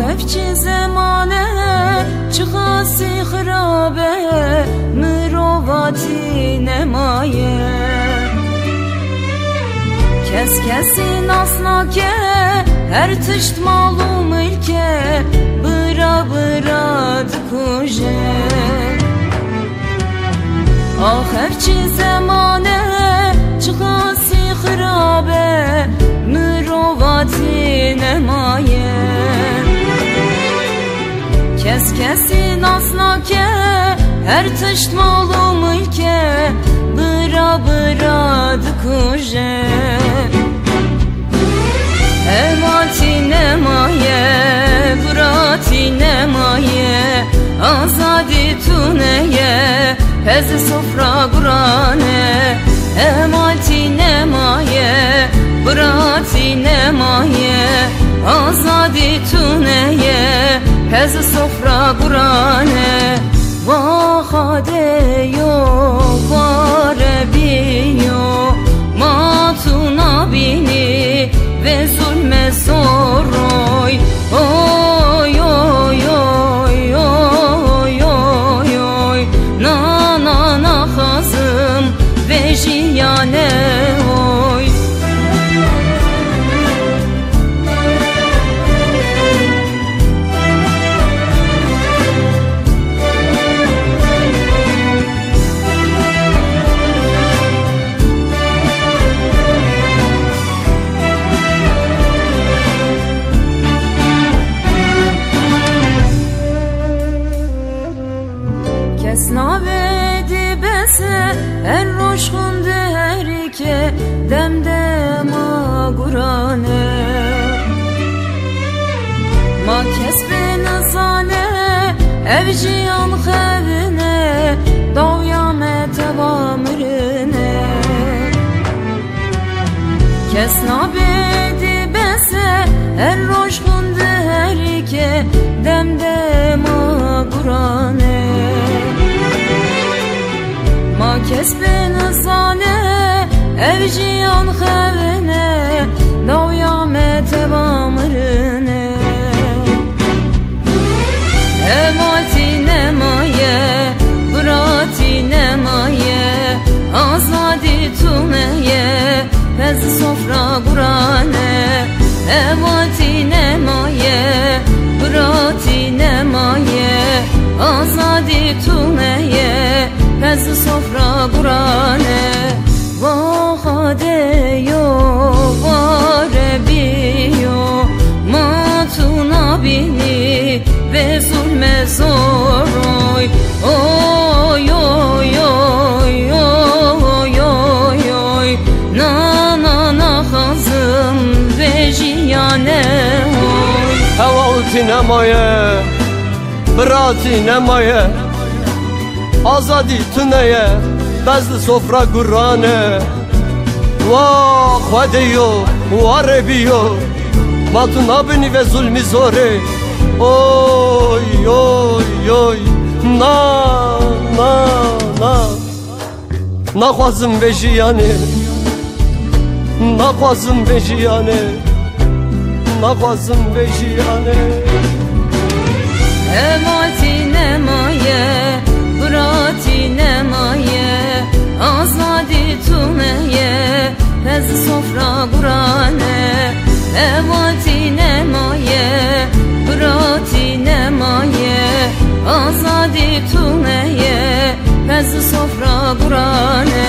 hevçi zemane çıkası xirabe mürovati nemaye kes kesin asnake her tışt malum ilke bıra bıra dikuje ah hevçi zemane çıkası xirabe mürovati nemaye kes kesin asnake her tışt malum ilke bıra bıra dikuje emati nemaye bırati nemaye azadi tuneye pezi sofra gurane emati nemaye bırati nemaye azadi tuneye pezi sofra gurane vahade yo varebi yo matuna bini ve zulme soroy oy oy oy oy oy oy na na na hazım ve jiyane oy Kesnavedi bese en roşkun derike demdema gurane ma kesbe nazane evciyan xevine davyame tevamrine kesnavedi bese en roşkun derike demdema gurane ma kesbe nazane evciyan xevine davyame tevamrine emati nemaye bırati nemaye azadi tuneye pezi sofra gurane emati nemaye bırati nemaye azadi tuneye pezi sofra gurane vahade yo varebi yo matuna bini ve zulme zoroy oy oy oy oy oy oy na na na hazım ve jiyane oy Hevati nemaye bırati nemaye azadi tuneye bezli sofra gurane vah vadeyo varebiyo matuna beni ve zulmi zore oy oy oy na na na nakhwazım ve jiyane nakhwazım ve jiyane nakhwazım ve jiyane emati nemaye bırati nemaye azadi tuneye pezi sofra gurane emati nemaye bırati nemaye azadi tuneye pezi sofra gurane